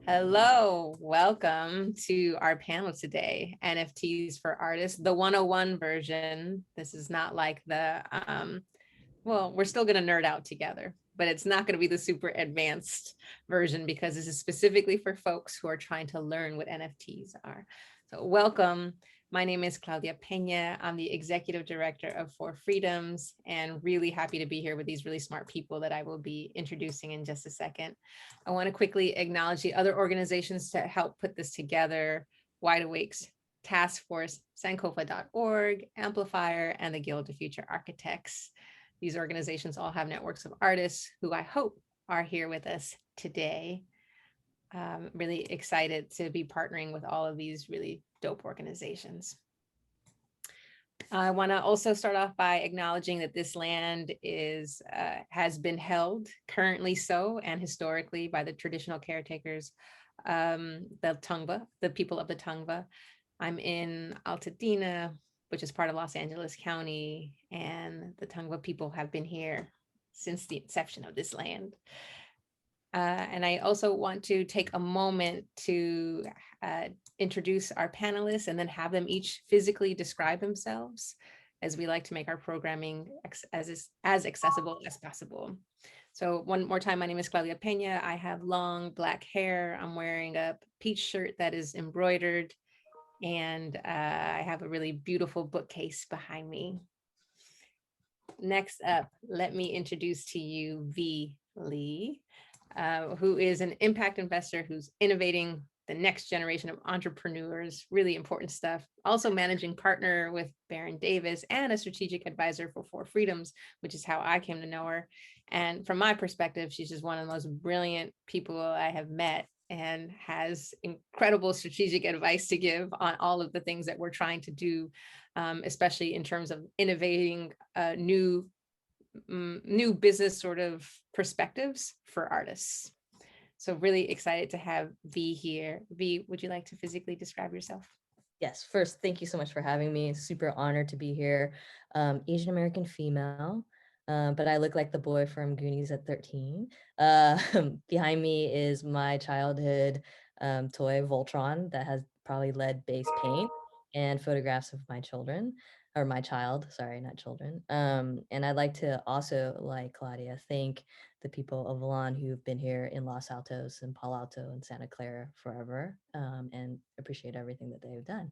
Hello, welcome to our panel today, NFTs for Artists, the 101 version. This is not like the, well, we're still gonna nerd out together, but it's not gonna be the super advanced version because this is specifically for folks who are trying to learn what NFTs are. So welcome. My name is Claudia Peña. I'm the executive director of For Freedoms and really happy to be here with these really smart people that I will be introducing in just a second. I want to quickly acknowledge the other organizations to help put this together: Wide Awake's Task Force, Sankofa.org, Amplifier, and the Guild of Future Architects. These organizations all have networks of artists who I hope are here with us today. Really excited to be partnering with all of these really dope organizations. I want to also start off by acknowledging that this land is has been held, currently so, and historically by the traditional caretakers, the Tongva, the people of the Tongva. I'm in Altadena, which is part of Los Angeles County, and the Tongva people have been here since the inception of this land. And I also want to take a moment to introduce our panelists and then have them each physically describe themselves, as we like to make our programming as accessible as possible. So one more time, my name is Claudia Peña. I have long black hair. I'm wearing a peach shirt that is embroidered, and I have a really beautiful bookcase behind me. Next up, let me introduce to you V. Lee. Who is an impact investor who's innovating the next generation of entrepreneurs, really important stuff. Also managing partner with Baron Davis and a strategic advisor for For Freedoms, which is how I came to know her. And from my perspective, she's just one of the most brilliant people I have met and has incredible strategic advice to give on all of the things that we're trying to do, especially in terms of innovating new business sort of perspectives for artists. So really excited to have V here. V, would you like to physically describe yourself? Yes, first, thank you so much for having me. Super honored to be here. Asian American female, but I look like the boy from Goonies at 13. Behind me is my childhood toy, Voltron, that has probably lead based paint and photographs of my children, or my child, sorry, not children. And I'd like to also, like Claudia, thank the people of Valon who've been here in Los Altos and Palo Alto and Santa Clara forever, and appreciate everything that they've done.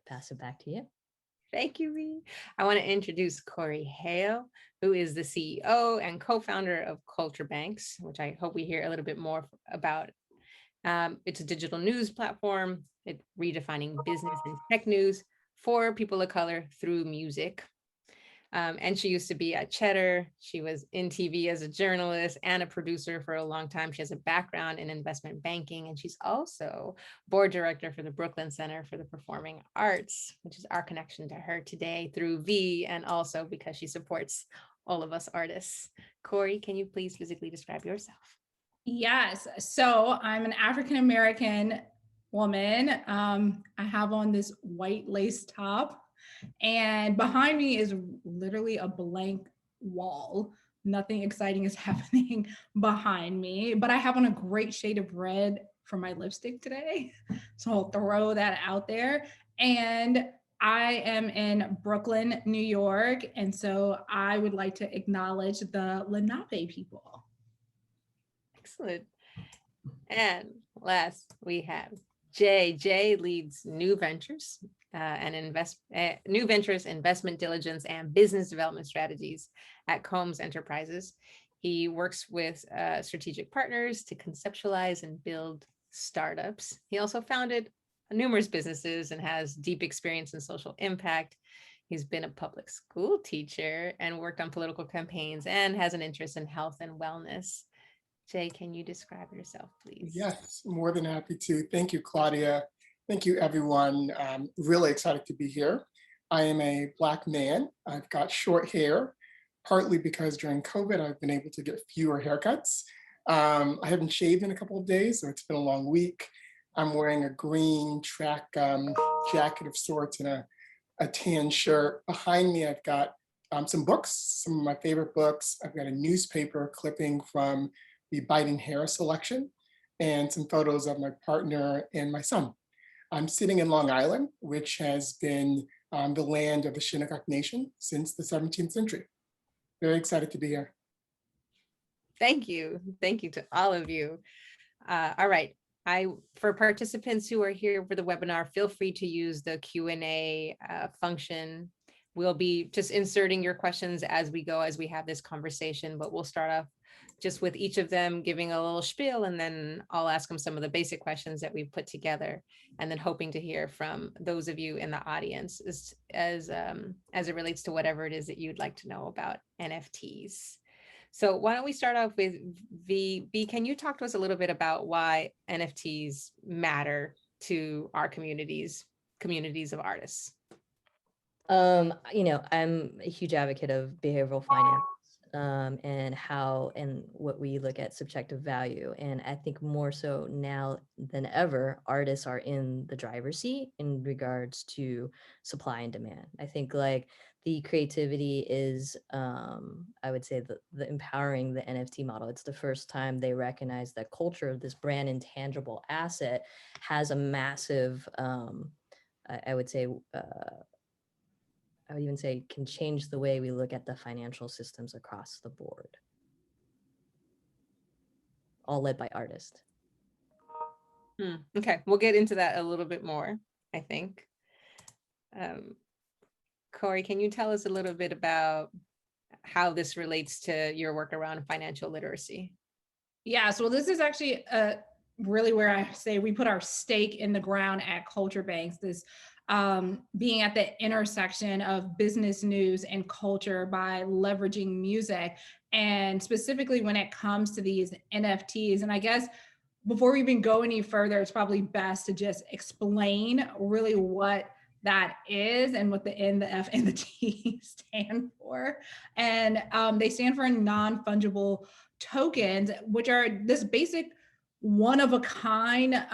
Pass it back to you. Thank you, V. I want to introduce Kori Hale, who is the CEO and co-founder of Culture Banks, which I hope we hear a little bit more about. It's a digital news platform. It's redefining business and tech news for people of color through music. And she used to be at Cheddar. She was in TV as a journalist and a producer for a long time. She has a background in investment banking, and she's also board director for the Brooklyn Center for the Performing Arts, which is our connection to her today through V, and also because she supports all of us artists. Kori, can you please physically describe yourself? Yes, so I'm an African-American woman. I have on this white lace top, and behind me is literally a blank wall. Nothing exciting is happening behind me, but I have on a great shade of red for my lipstick today. So I'll throw that out there. And I am in Brooklyn, New York. And so I would like to acknowledge the Lenape people. Excellent. And last, we have Jay. Jay leads New Ventures New Ventures, investment diligence, and business development strategies at Combs Enterprises. He works with strategic partners to conceptualize and build startups. He also founded numerous businesses and has deep experience in social impact. He's been a public school teacher and worked on political campaigns and has an interest in health and wellness. Jay, can you describe yourself, please? Yes, more than happy to. Thank you, Claudia. Thank you, everyone. I'm really excited to be here. I am a Black man. I've got short hair, partly because during COVID, I've been able to get fewer haircuts. I haven't shaved in a couple of days, so it's been a long week. I'm wearing a green track jacket of sorts and a tan shirt. Behind me, I've got some books, some of my favorite books. I've got a newspaper clipping from the Biden Harris election. and some photos of my partner and my son. I'm sitting in Long Island, which has been the land of the Shinnecock Nation since the 17th century. Very excited to be here. Thank you. Thank you to all of you. All right. For participants who are here for the webinar, feel free to use the Q&A function. We'll be just inserting your questions as we go, as we have this conversation, but we'll start off just with each of them giving a little spiel, and then I'll ask them some of the basic questions that we've put together, and then hoping to hear from those of you in the audience as it relates to whatever it is that you'd like to know about NFTs. So why don't we start off with V? Can you talk to us a little bit about why NFTs matter to our communities of artists? I'm a huge advocate of behavioral finance and what we look at subjective value. And I think more so now than ever, artists are in the driver's seat in regards to supply and demand. I think like the creativity is, I would say the empowering the NFT model. It's the first time they recognize that culture, this brand intangible asset, has a massive, I would say, I would even say can change the way we look at the financial systems across the board. All led by artists. Okay, we'll get into that a little bit more, I think. Kori, can you tell us a little bit about how this relates to your work around financial literacy? Yeah, so this is actually really where I say we put our stake in the ground at Culture Banks, this being at the intersection of business news and culture by leveraging music, and specifically when it comes to these NFTs. And I guess before we even go any further, it's probably best to just explain really what that is and what the N, the F, and the T stand for. And they stand for non-fungible tokens, which are this basic one-of-a-kind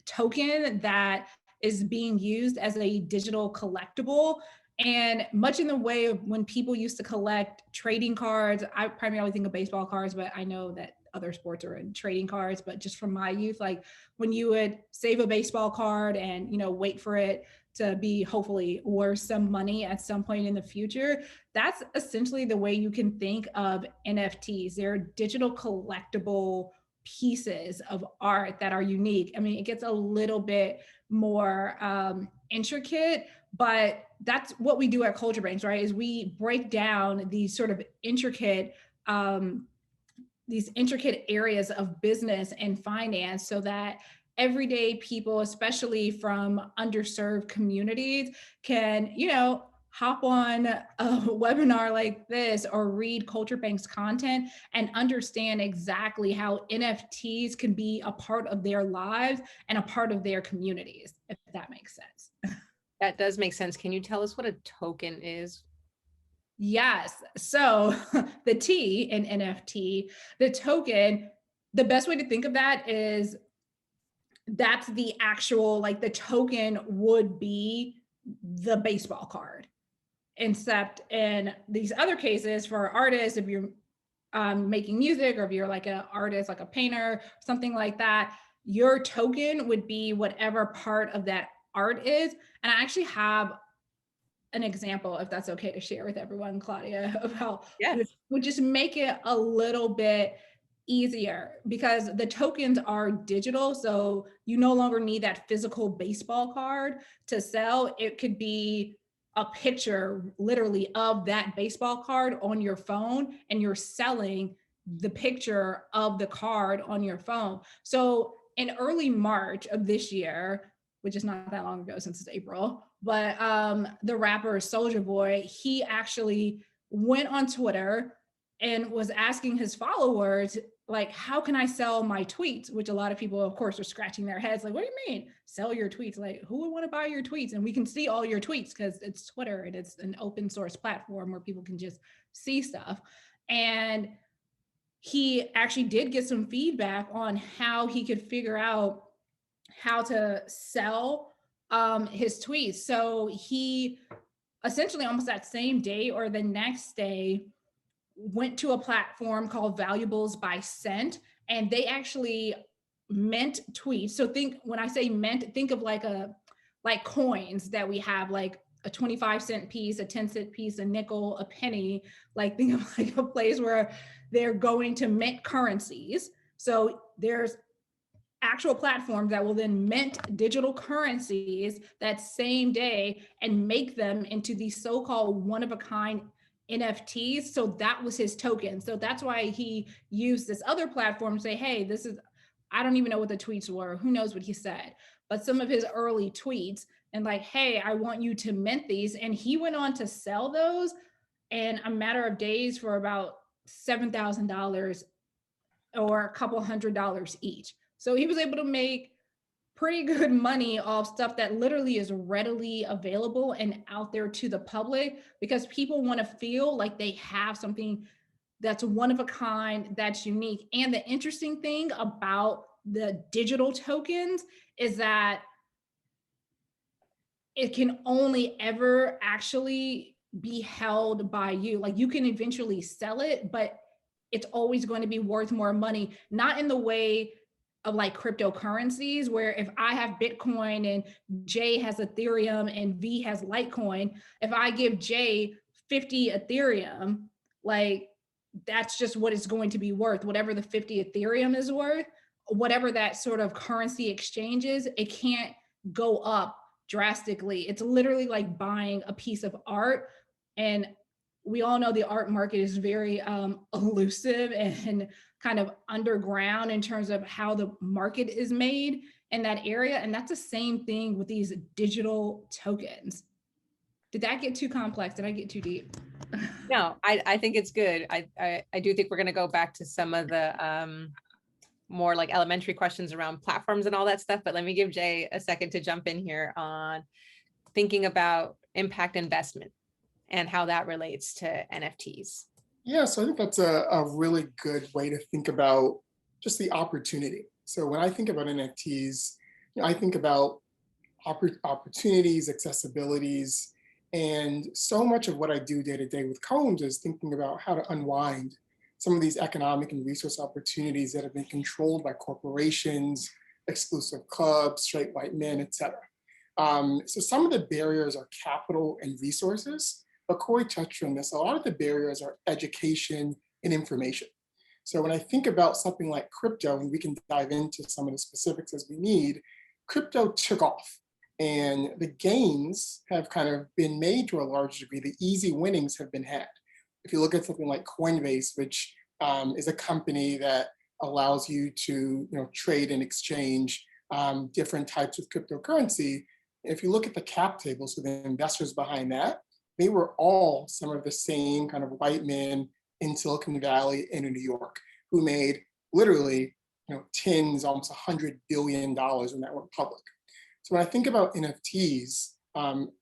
token that is being used as a digital collectible. And much in the way of when people used to collect trading cards, I primarily think of baseball cards, but I know that other sports are in trading cards, but just from my youth, like when you would save a baseball card and, wait for it to be hopefully worth some money at some point in the future, that's essentially the way you can think of NFTs. They're digital collectible pieces of art that are unique. I mean, it gets a little bit more intricate, but that's what we do at Culture Banks, right? Is we break down these sort of intricate areas of business and finance so that everyday people, especially from underserved communities, can, hop on a webinar like this or read Culture Bank's content and understand exactly how NFTs can be a part of their lives and a part of their communities, if that makes sense. That does make sense. Can you tell us what a token is? Yes. So the T in NFT, the token, the best way to think of that is that's the actual, like the token would be the baseball card. Except in these other cases for artists, if you're making music or if you're like an artist, like a painter, something like that, your token would be whatever part of that art is. And I actually have an example, if that's okay to share with everyone, Claudia, of how Yes. would just make it a little bit easier, because the tokens are digital. So you no longer need that physical baseball card to sell. It could be a picture literally of that baseball card on your phone, and you're selling the picture of the card on your phone. So in early March of this year, which is not that long ago since it's April, but the rapper Soulja Boy, he actually went on Twitter and was asking his followers, like, how can I sell my tweets? Which a lot of people, of course, are scratching their heads like, what do you mean sell your tweets? Like, who would want to buy your tweets? And we can see all your tweets because it's Twitter and it's an open source platform where people can just see stuff. And he actually did get some feedback on how he could figure out how to sell his tweets. So he essentially almost that same day or the next day went to a platform called Valuables by Cent, and they actually mint tweets. So when I say mint, think of like coins that we have, like a 25-cent piece, a 10-cent piece, a nickel, a penny. Like think of like a place where they're going to mint currencies. So there's actual platforms that will then mint digital currencies that same day and make them into these so-called one-of-a-kind NFTs. So that was his token. So that's why he used this other platform to say, hey, this is, I don't even know what the tweets were. Who knows what he said, but some of his early tweets and like, hey, I want you to mint these. And he went on to sell those in a matter of days for about $7,000 or a couple $100 each. So he was able to make pretty good money off stuff that literally is readily available and out there to the public, because people want to feel like they have something that's one of a kind, that's unique. And the interesting thing about the digital tokens is that it can only ever actually be held by you. Like you can eventually sell it, but it's always going to be worth more money, not in the way of like cryptocurrencies, where if I have Bitcoin and Jay has Ethereum and V has Litecoin, if I give Jay 50 Ethereum, like that's just what it's going to be worth. Whatever the 50 Ethereum is worth, whatever that sort of currency exchange is, it can't go up drastically. It's literally like buying a piece of art. And we all know the art market is very elusive and kind of underground in terms of how the market is made in that area. And that's the same thing with these digital tokens. Did that get too complex? Did I get too deep? No, I think it's good. I do think we're going to go back to some of the more like elementary questions around platforms and all that stuff. But let me give Jay a second to jump in here on thinking about impact investment and how that relates to NFTs. Yeah, so I think that's a really good way to think about just the opportunity. So when I think about NFTs, I think about opportunities, accessibilities, and so much of what I do day to day with Combs is thinking about how to unwind some of these economic and resource opportunities that have been controlled by corporations, exclusive clubs, straight white men, et cetera. So some of the barriers are capital and resources, but Kori touched on this. A lot of the barriers are education and information. So when I think about something like crypto, and we can dive into some of the specifics as we need, crypto took off. And the gains have kind of been made to a large degree. The easy winnings have been had. If you look at something like Coinbase, which is a company that allows you to trade and exchange different types of cryptocurrency, if you look at the cap table, so the investors behind that, they were all some of the same kind of white men in Silicon Valley and in New York who made literally tens, almost $100 billion when that went public. So when I think about NFTs,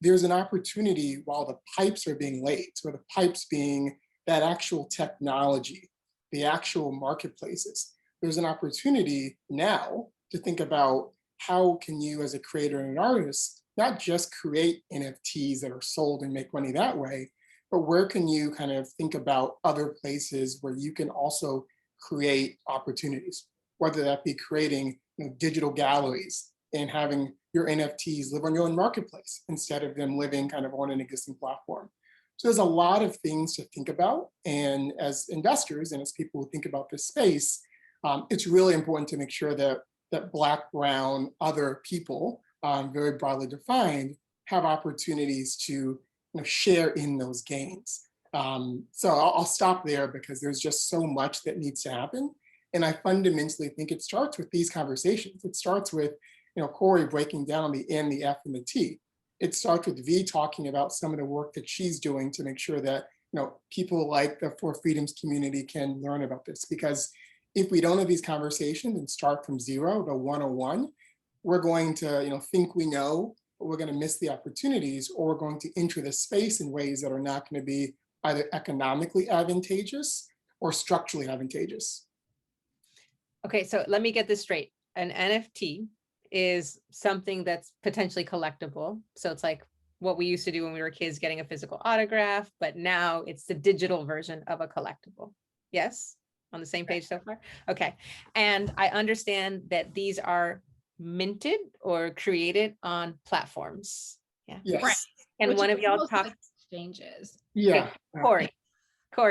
there's an opportunity while the pipes are being laid, so the pipes being that actual technology, the actual marketplaces, there's an opportunity now to think about how can you as a creator and an artist, not just create NFTs that are sold and make money that way, but where can you kind of think about other places where you can also create opportunities, whether that be creating digital galleries and having your NFTs live on your own marketplace instead of them living kind of on an existing platform. So there's a lot of things to think about. And as investors and as people who think about this space, it's really important to make sure that Black, brown, other people, very broadly defined, have opportunities to share in those gains. So I'll stop there because there's just so much that needs to happen. And I fundamentally think it starts with these conversations. It starts with Kori breaking down the N, the F, and the T. It starts with V talking about some of the work that she's doing to make sure that people like the For Freedoms community can learn about this. Because if we don't have these conversations and start from zero, the 101, we're going to think we know, but we're going to miss the opportunities, or we're going to enter the space in ways that are not going to be either economically advantageous or structurally advantageous. Okay, so let me get this straight. An NFT is something that's potentially collectible. So it's like what we used to do when we were kids, getting a physical autograph, but now it's the digital version of a collectible. Yes? On the same page so far? Okay. And I understand that these are minted or created on platforms. Yeah. Yes. Right. And Which one is of y'all almost talk, like exchanges. Yeah. Kori,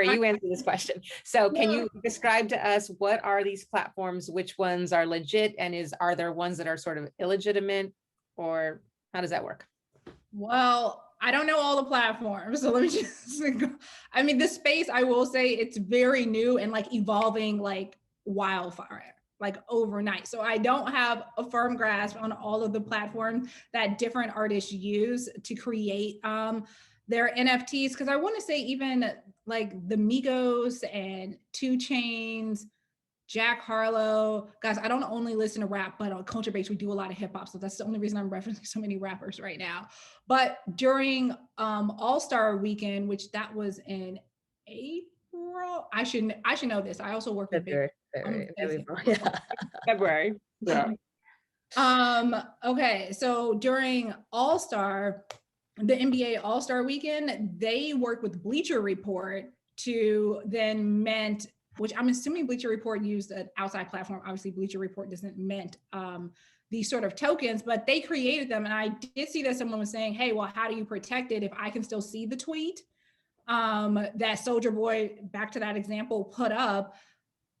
you answer this question. So can you describe to us what are these platforms, which ones are legit, and are there ones that are sort of illegitimate, or how does that work? Well, I don't know all the platforms, so let me just I mean, this space, I will say it's very new and like evolving like wildfire, like overnight. So I don't have a firm grasp on all of the platforms that different artists use to create their NFTs. Because I want to say even like the Migos and 2 Chainz, Jack Harlow, guys, I don't only listen to rap, but on Culture Base, we do a lot of hip hop. So that's the only reason I'm referencing so many rappers right now. But during All-Star Weekend, which that was in April, I should know this. I also work with February. Yeah. Okay, so during All-Star, the NBA All-Star Weekend, they worked with Bleacher Report to then mint, which I'm assuming Bleacher Report used an outside platform. Obviously, Bleacher Report doesn't mint these sort of tokens, but they created them. And I did see that someone was saying, hey, well, how do you protect it if I can still see the tweet that Soulja Boy, back to that example, put up?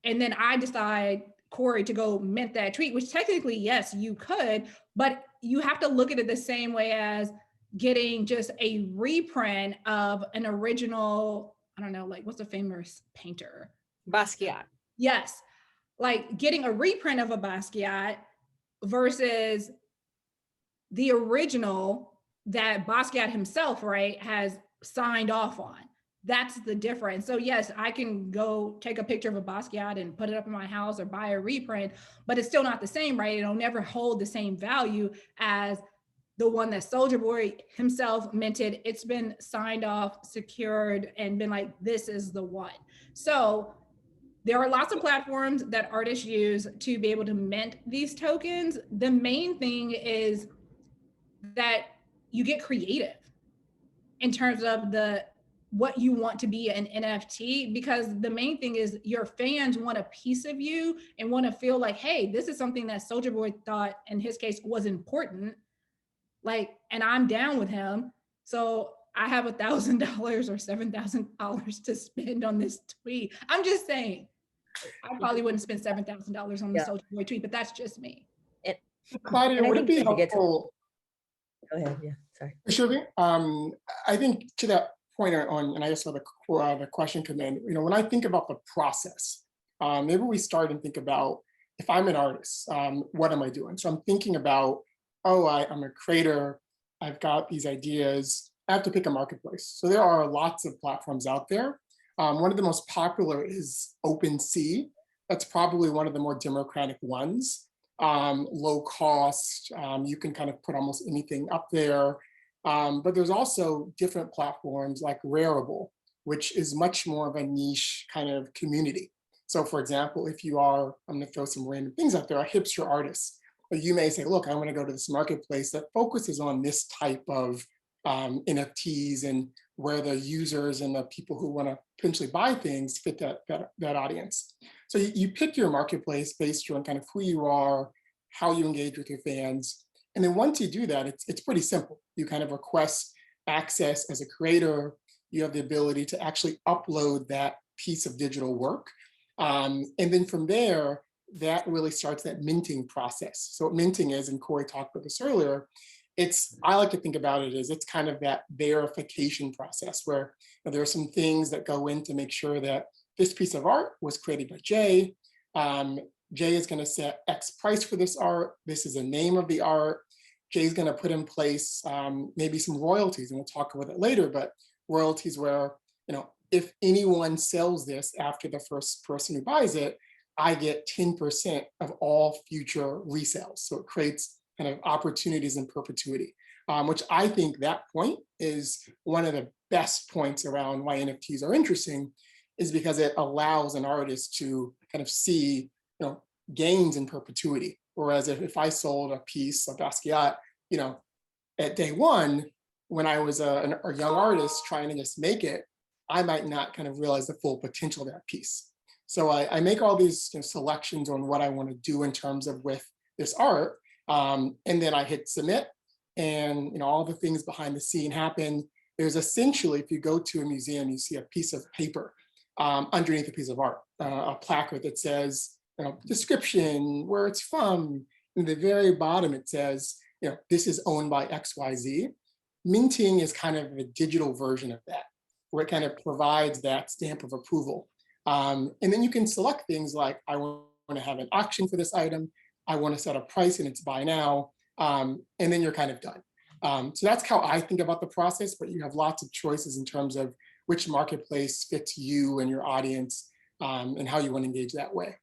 And then I decide, Kori, to go mint that tweet, which technically, yes, you could, but you have to look at it the same way as getting just a reprint of an original, I don't know, like what's a famous painter? Basquiat. Yes, like getting a reprint of a Basquiat versus the original that Basquiat himself, right, has signed off on. That's the difference. So yes, I can go take a picture of a Basquiat and put it up in my house or buy a reprint, but it's still not the same, right? It'll never hold the same value as the one that Soulja Boy himself minted. It's been signed off, secured, and been like, this is the one. So there are lots of platforms that artists use to be able to mint these tokens. The main thing is that you get creative in terms of what you want to be an NFT, because the main thing is your fans want a piece of you and want to feel like, hey, this is something that Soulja Boy thought in his case was important. Like, and I'm down with him. So I have $1,000 or $7,000 to spend on this tweet. I'm just saying, I probably wouldn't spend $7,000 on the Soulja Boy tweet, but that's just me. Claudia, would it be helpful? Go ahead. Yeah, sorry. Should we? I think to that point on, and I just saw the question come in. You know, when I think about the process, maybe we start and think about, if I'm an artist, what am I doing? So I'm thinking about, I'm a creator. I've got these ideas. I have to pick a marketplace. So there are lots of platforms out there. One of the most popular is OpenSea. That's probably one of the more democratic ones. Low cost, you can kind of put almost anything up there. But there's also different platforms like Rarible, which is much more of a niche kind of community. So for example, if you are, I'm gonna throw some random things out there, a hipster artist, but you may say, look, I wanna go to this marketplace that focuses on this type of NFTs and where the users and the people who wanna potentially buy things fit that audience. So you pick your marketplace based on kind of who you are, how you engage with your fans. And then once you do that, it's pretty simple. You kind of request access as a creator. You have the ability to actually upload that piece of digital work. And then from there, that really starts that minting process. So what minting is, and Kori talked about this earlier, I like to think about it as it's kind of that verification process where there are some things that go in to make sure that this piece of art was created by Jay. Jay is going to set X price for this art. This is the name of the art. Jay's going to put in place maybe some royalties, and we'll talk about it later, but royalties where, if anyone sells this after the first person who buys it, I get 10% of all future resales. So it creates kind of opportunities in perpetuity, which I think that point is one of the best points around why NFTs are interesting, is because it allows an artist to kind of see, gains in perpetuity. Whereas if I sold a piece of Basquiat, at day one, when I was a young artist trying to just make it, I might not kind of realize the full potential of that piece. So I make all these selections on what I want to do in terms of with this art. And then I hit submit, and all the things behind the scene happen. There's essentially, if you go to a museum, you see a piece of paper underneath a piece of art, a placard that says, description, where it's from. In the very bottom, it says, this is owned by XYZ. Minting is kind of a digital version of that, where it kind of provides that stamp of approval. And then you can select things like, I want to have an auction for this item. I want to set a price and it's buy now. And then you're kind of done. So that's how I think about the process, but you have lots of choices in terms of which marketplace fits you and your audience, and how you want to engage that way.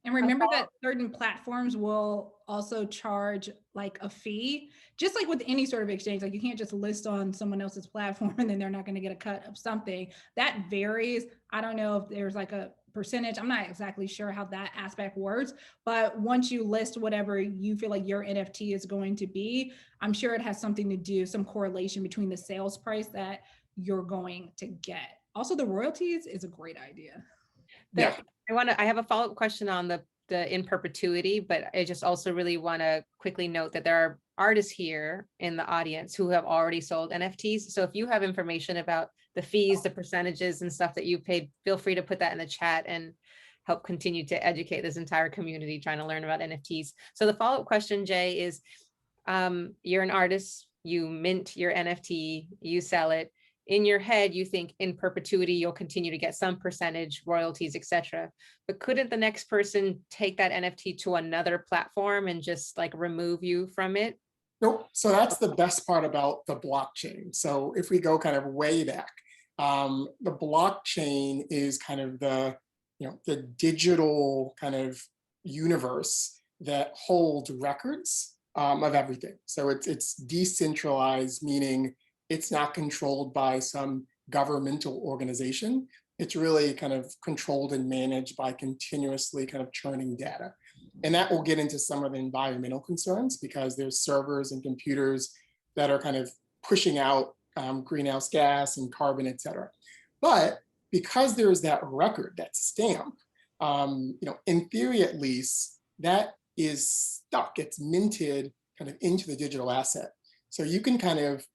And remember that certain platforms will also charge like a fee, just like with any sort of exchange. Like you can't just list on someone else's platform and then they're not going to get a cut of something. That varies. I don't know if there's like a percentage. I'm not exactly sure how that aspect works, but once you list whatever you feel like your NFT is going to be, I'm sure it has something to do, some correlation between the sales price that you're going to get. Also, the royalties is a great idea. Yeah. I have a follow-up question on the in perpetuity, but I just also really want to quickly note that there are artists here in the audience who have already sold NFTs. So if you have information about the fees, the percentages and stuff that you paid, feel free to put that in the chat and help continue to educate this entire community trying to learn about NFTs. So the follow-up question, Jay, is you're an artist, you mint your NFT, you sell it. In your head, you think in perpetuity, you'll continue to get some percentage, royalties, etc. But couldn't the next person take that NFT to another platform and just like remove you from it? Nope. So that's the best part about the blockchain. So if we go kind of way back, the blockchain is kind of the digital kind of universe that holds records of everything. So it's decentralized, meaning it's not controlled by some governmental organization. It's really kind of controlled and managed by continuously kind of churning data. And that will get into some of the environmental concerns, because there's servers and computers that are kind of pushing out greenhouse gas and carbon, et cetera. But because there's that record, that stamp, in theory at least, that is stuck, it's minted kind of into the digital asset. So you can kind of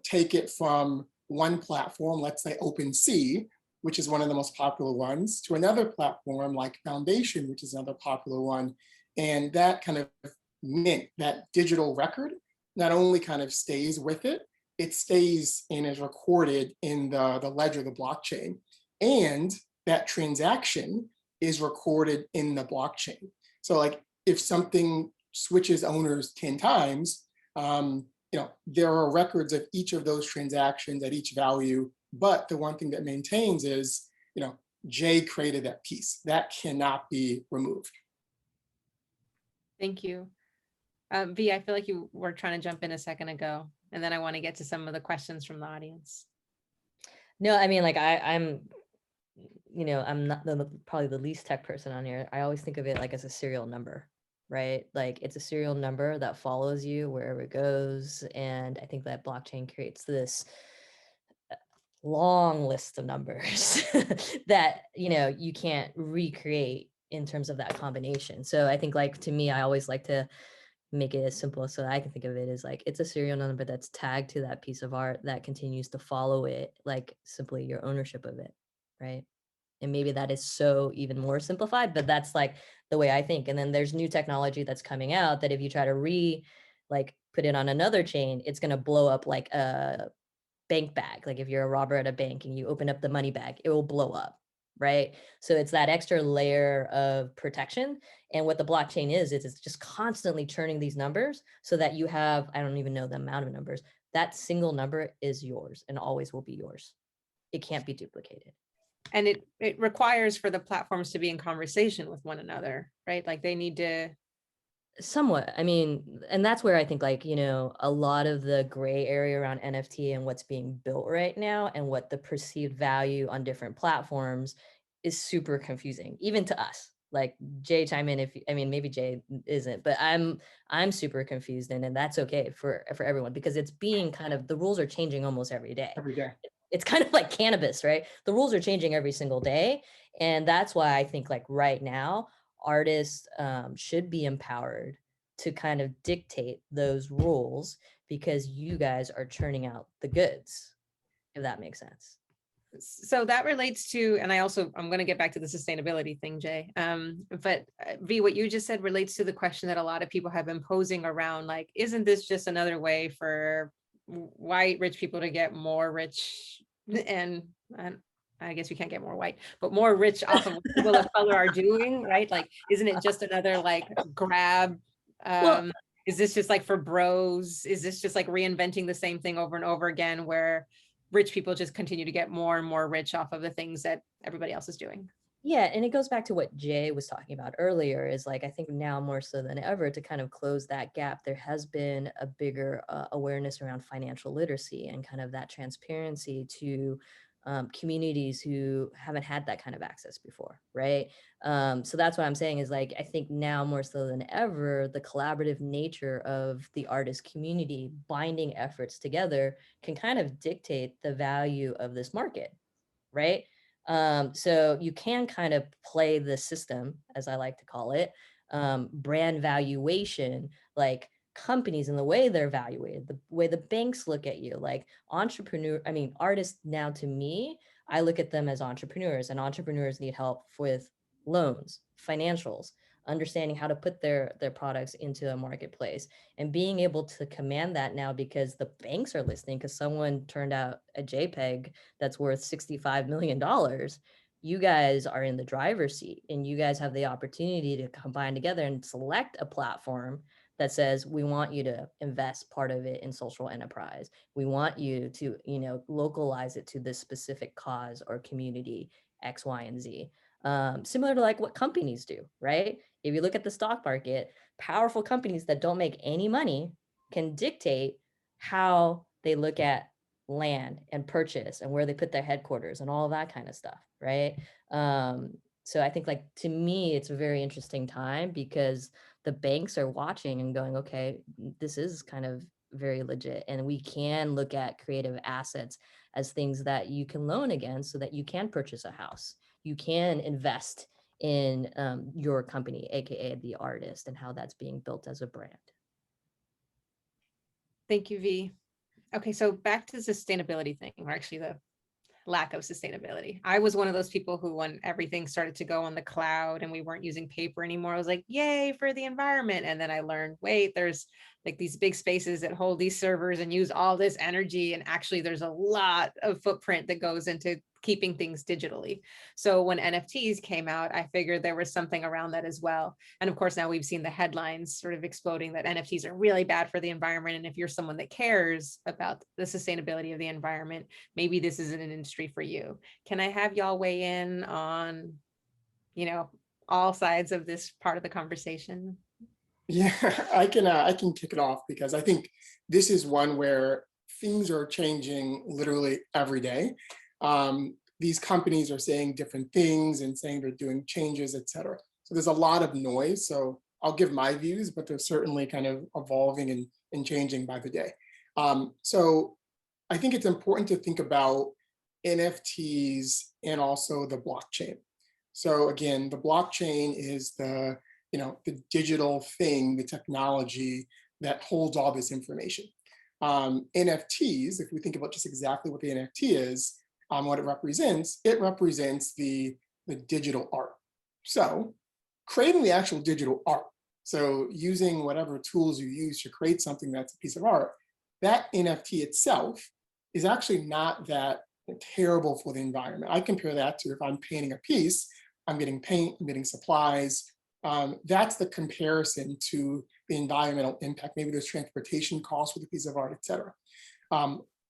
take it from one platform, let's say OpenSea, which is one of the most popular ones, to another platform like Foundation, which is another popular one. And that kind of mint, that digital record, not only kind of stays with it, it stays and is recorded in the ledger, the blockchain. And that transaction is recorded in the blockchain. So like if something switches owners 10 times, there are records of each of those transactions at each value, but the one thing that maintains is, Jay created that piece. That cannot be removed. Thank you. V, I feel like you were trying to jump in a second ago, and then I want to get to some of the questions from the audience. No, I mean, like I'm not probably the least tech person on here. I always think of it like as a serial number. Right? Like it's a serial number that follows you wherever it goes. And I think that blockchain creates this long list of numbers that, you can't recreate in terms of that combination. So I think like, to me, I always like to make it as simple so that I can think of it as like, it's a serial number that's tagged to that piece of art that continues to follow it, like simply your ownership of it. Right? And maybe that is so even more simplified, but that's like the way I think. And then there's new technology that's coming out that if you try to put it on another chain, it's going to blow up like a bank bag. Like if you're a robber at a bank and you open up the money bag, it will blow up. Right. So it's that extra layer of protection. And what the blockchain is it's just constantly churning these numbers so that you have, I don't even know the amount of numbers. That single number is yours and always will be yours. It can't be duplicated. And it requires for the platforms to be in conversation with one another, right? Like they need to. Somewhat. I mean, and that's where I think a lot of the gray area around NFT and what's being built right now and what the perceived value on different platforms is super confusing, even to us. Like Jay, chime in maybe Jay isn't, but I'm super confused and that's okay for everyone because it's being kind of, the rules are changing almost every day. Every day. it's kind of like cannabis, right? The rules are changing every single day. And that's why I think like right now, artists should be empowered to kind of dictate those rules because you guys are churning out the goods, if that makes sense. So that relates to, and I'm going to get back to the sustainability thing, Jay. But V, what you just said relates to the question that a lot of people have been posing around, like, isn't this just another way for white rich people to get more rich? And I guess we can't get more white, but more rich off of what people of color are doing, right? Like, isn't it just another like grab? Well, Is this just like for bros? Is this just like reinventing the same thing over and over again where rich people just continue to get more and more rich off of the things that everybody else is doing? yeah, and it goes back to what Jay was talking about earlier, is like, I think now more so than ever to kind of close that gap, there has been a bigger awareness around financial literacy and kind of that transparency to communities who haven't had that kind of access before, right? So that's what I'm saying is like, I think now more so than ever, the collaborative nature of the artist community binding efforts together can kind of dictate the value of this market, right? So you can kind of play the system, as I like to call it, brand valuation, like companies and the way they're evaluated, the way the banks look at you, like artists now, to me, I look at them as entrepreneurs, and entrepreneurs need help with loans, financials, understanding how to put their products into a marketplace and being able to command that now because the banks are listening, because someone turned out a JPEG that's worth $65 million. You guys are in the driver's seat and you guys have the opportunity to combine together and select a platform that says, we want you to invest part of it in social enterprise. We want you to, localize it to this specific cause or community X, Y, and Z. Similar to like what companies do, right? If you look at the stock market, powerful companies that don't make any money can dictate how they look at land and purchase and where they put their headquarters and all that kind of stuff, right? So I think, like, to me, it's a very interesting time because the banks are watching and going, okay, this is kind of very legit. And we can look at creative assets as things that you can loan against so that you can purchase a house. You can invest in your company, AKA the artist, and how that's being built as a brand. Thank you, V. Okay, so back to the sustainability thing, or actually the lack of sustainability. I was one of those people who, when everything started to go on the cloud and we weren't using paper anymore, I was like, yay for the environment. And then I learned, wait, there's like these big spaces that hold these servers and use all this energy. And actually there's a lot of footprint that goes into keeping things digitally. So when NFTs came out, I figured there was something around that as well. And of course, now we've seen the headlines sort of exploding that NFTs are really bad for the environment. And if you're someone that cares about the sustainability of the environment, maybe this isn't an industry for you. Can I have y'all weigh in on, all sides of this part of the conversation? Yeah, I can kick it off because I think this is one where things are changing literally every day. These companies are saying different things and saying they're doing changes, et cetera. So there's a lot of noise. So I'll give my views, but they're certainly kind of evolving and changing by the day. So I think it's important to think about NFTs and also the blockchain. So again, the blockchain is the digital thing, the technology that holds all this information. NFTs, if we think about just exactly what the NFT is, what it represents the digital art. So creating the actual digital art, so using whatever tools you use to create something that's a piece of art, that NFT itself is actually not that terrible for the environment. I compare that to if I'm painting a piece, I'm getting paint, I'm getting supplies. That's the comparison to the environmental impact. Maybe there's transportation costs with a piece of art, et cetera.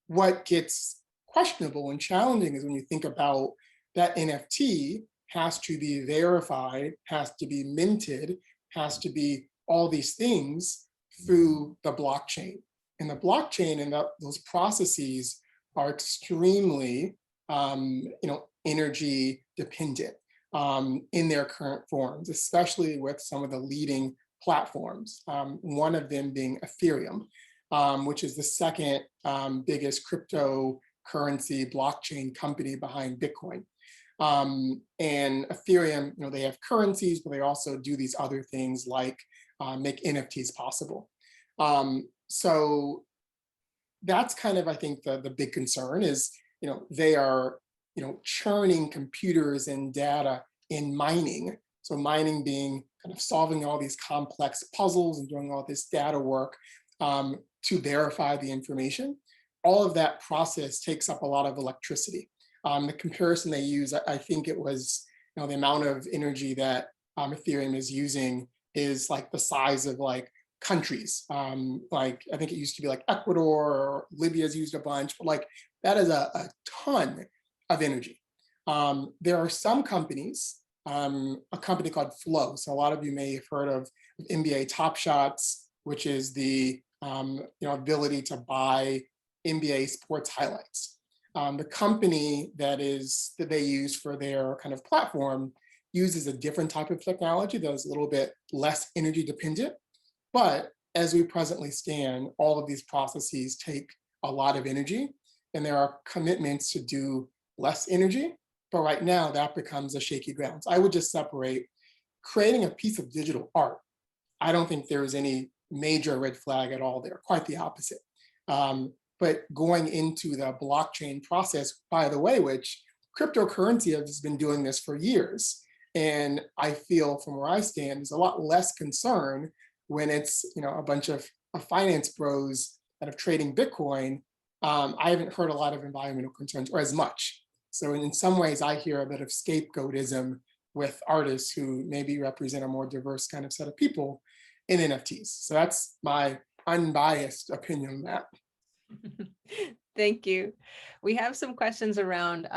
What gets questionable and challenging is when you think about that NFT has to be verified, has to be minted, has to be all these things through the blockchain. And the blockchain and those processes are extremely energy dependent in their current forms, especially with some of the leading platforms, one of them being Ethereum, which is the second biggest crypto currency blockchain company behind Bitcoin. And Ethereum, they have currencies, but they also do these other things like make NFTs possible. So that's kind of, I think, the big concern is, they are, churning computers and data in mining. So mining being kind of solving all these complex puzzles and doing all this data work to verify the information. All of that process takes up a lot of electricity. The comparison they use, I think it was, the amount of energy that Ethereum is using is like the size of like countries. Like I think it used to be like Ecuador or Libya's used a bunch, but like that is a ton of energy. There are some companies, a company called Flow. So a lot of you may have heard of NBA Top Shots, which is the ability to buy NBA sports highlights. The company that they use for their kind of platform uses a different type of technology that is a little bit less energy dependent. But as we presently stand, all of these processes take a lot of energy, and there are commitments to do less energy. But right now, that becomes a shaky ground. So I would just separate creating a piece of digital art. I don't think there is any major red flag at all there, quite the opposite. But going into the blockchain process, by the way, which cryptocurrency has been doing this for years. And I feel from where I stand, there's a lot less concern when it's a bunch of finance bros that are trading Bitcoin. I haven't heard a lot of environmental concerns, or as much. So in some ways, I hear a bit of scapegoatism with artists who maybe represent a more diverse kind of set of people in NFTs. So that's my unbiased opinion on that. Thank you. We have some questions around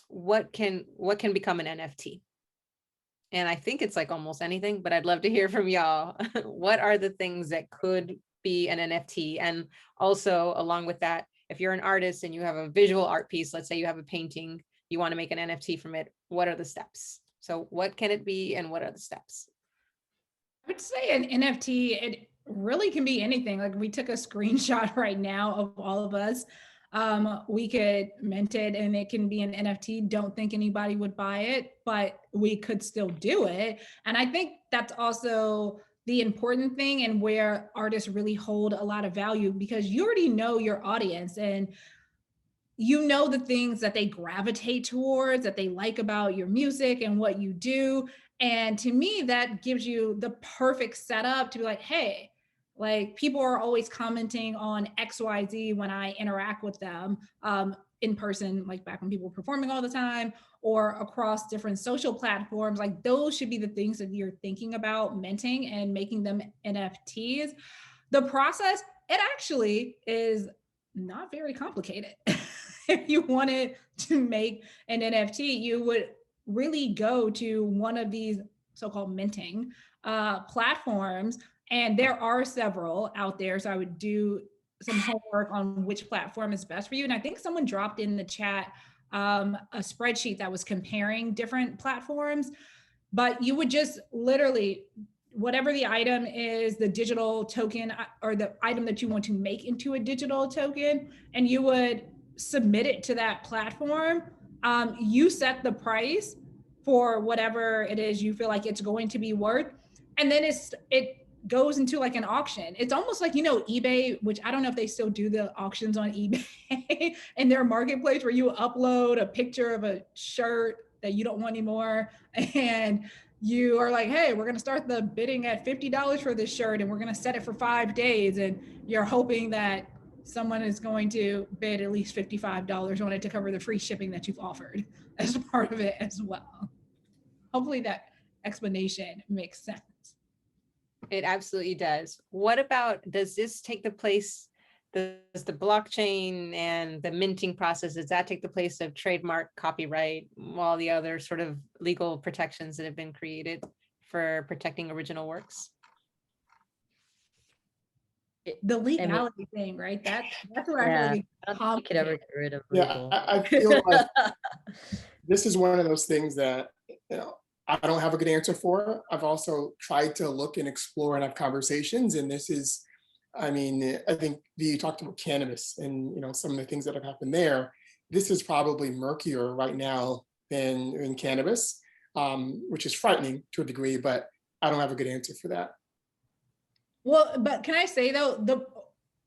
what can become an NFT? And I think it's like almost anything, but I'd love to hear from y'all. What are the things that could be an NFT? And also along with that, if you're an artist and you have a visual art piece, let's say you have a painting, you want to make an NFT from it, what are the steps? So what can it be and what are the steps? I would say an NFT, it really can be anything. Like we took a screenshot right now of all of us. We could mint it and it can be an NFT. Don't think anybody would buy it, but we could still do it. And I think that's also the important thing and where artists really hold a lot of value, because you already know your audience and you know the things that they gravitate towards, that they like about your music and what you do. And to me, that gives you the perfect setup to be like, hey, like people are always commenting on XYZ when I interact with them in person, like back when people were performing all the time or across different social platforms. Like those should be the things that you're thinking about minting and making them NFTs. The process, it actually is not very complicated. If you wanted to make an NFT, you would really go to one of these so-called minting platforms. And there are several out there. So I would do some homework on which platform is best for you. And I think someone dropped in the chat a spreadsheet that was comparing different platforms, but you would just literally, whatever the item is, the digital token or the item that you want to make into a digital token, and you would submit it to that platform. You set the price for whatever it is you feel like it's going to be worth. And then it goes into like an auction. It's almost like, eBay, which I don't know if they still do the auctions on eBay and their marketplace where you upload a picture of a shirt that you don't want anymore. And you are like, hey, we're going to start the bidding at $50 for this shirt and we're going to set it for 5 days. And you're hoping that someone is going to bid at least $55 on it to cover the free shipping that you've offered as part of it as well. Hopefully that explanation makes sense. It absolutely does. What about, does this take the place, does the blockchain and the minting process, does that take the place of trademark, copyright, all the other sort of legal protections that have been created for protecting original works? The legality thing, right? That's where Yeah, I feel like I don't think you could ever get rid of legal. I feel like this is one of those things that, I don't have a good answer for. I've also tried to look and explore and have conversations, and this is I mean, I think you talked about cannabis and, some of the things that have happened there. This is probably murkier right now than in cannabis, which is frightening to a degree, but I don't have a good answer for that. Well, but can I say though,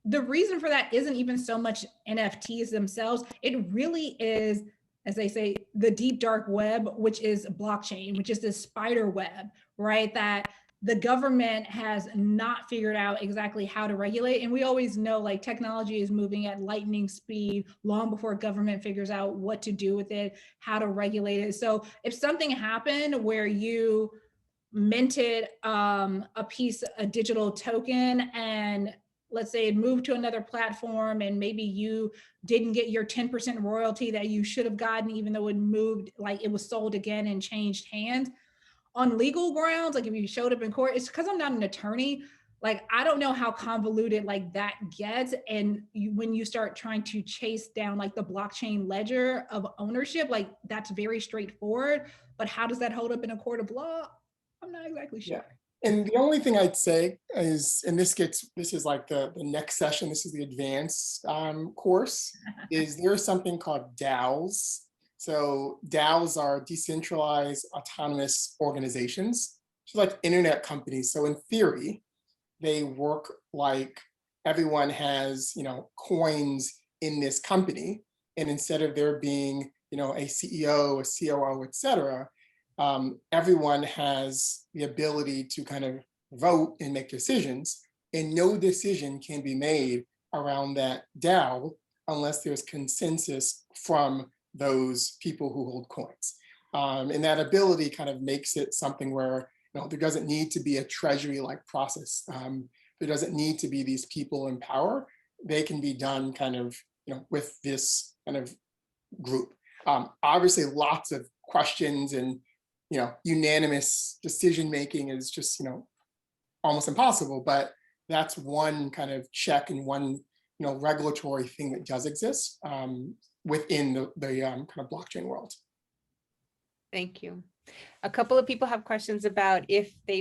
the reason for that isn't even so much NFTs themselves. It really is, as they say, the deep dark web, which is blockchain, which is this spider web, right? That the government has not figured out exactly how to regulate. And we always know like technology is moving at lightning speed long before government figures out what to do with it, how to regulate it. So if something happened where you minted a digital token, and let's say it moved to another platform and maybe you didn't get your 10% royalty that you should have gotten, even though it moved, like it was sold again and changed hands on legal grounds, like if you showed up in court, it's because I'm not an attorney. Like, I don't know how convoluted like that gets. And when you start trying to chase down like the blockchain ledger of ownership, like that's very straightforward. But how does that hold up in a court of law? I'm not exactly sure. Yeah. And the only thing I'd say is, and this is like the next session, this is the advanced course, is there's something called DAOs. So DAOs are decentralized autonomous organizations, so like internet companies. So in theory, they work like everyone has, coins in this company. And instead of there being, a CEO, a COO, et cetera, everyone has the ability to kind of vote and make decisions, and no decision can be made around that DAO unless there's consensus from those people who hold coins. And that ability kind of makes it something where there doesn't need to be a treasury-like process. There doesn't need to be these people in power. They can be done kind of with this kind of group. Obviously, lots of questions and unanimous decision making is just almost impossible. But that's one kind of check and one regulatory thing that does exist within the kind of blockchain world. Thank you. A couple of people have questions about if they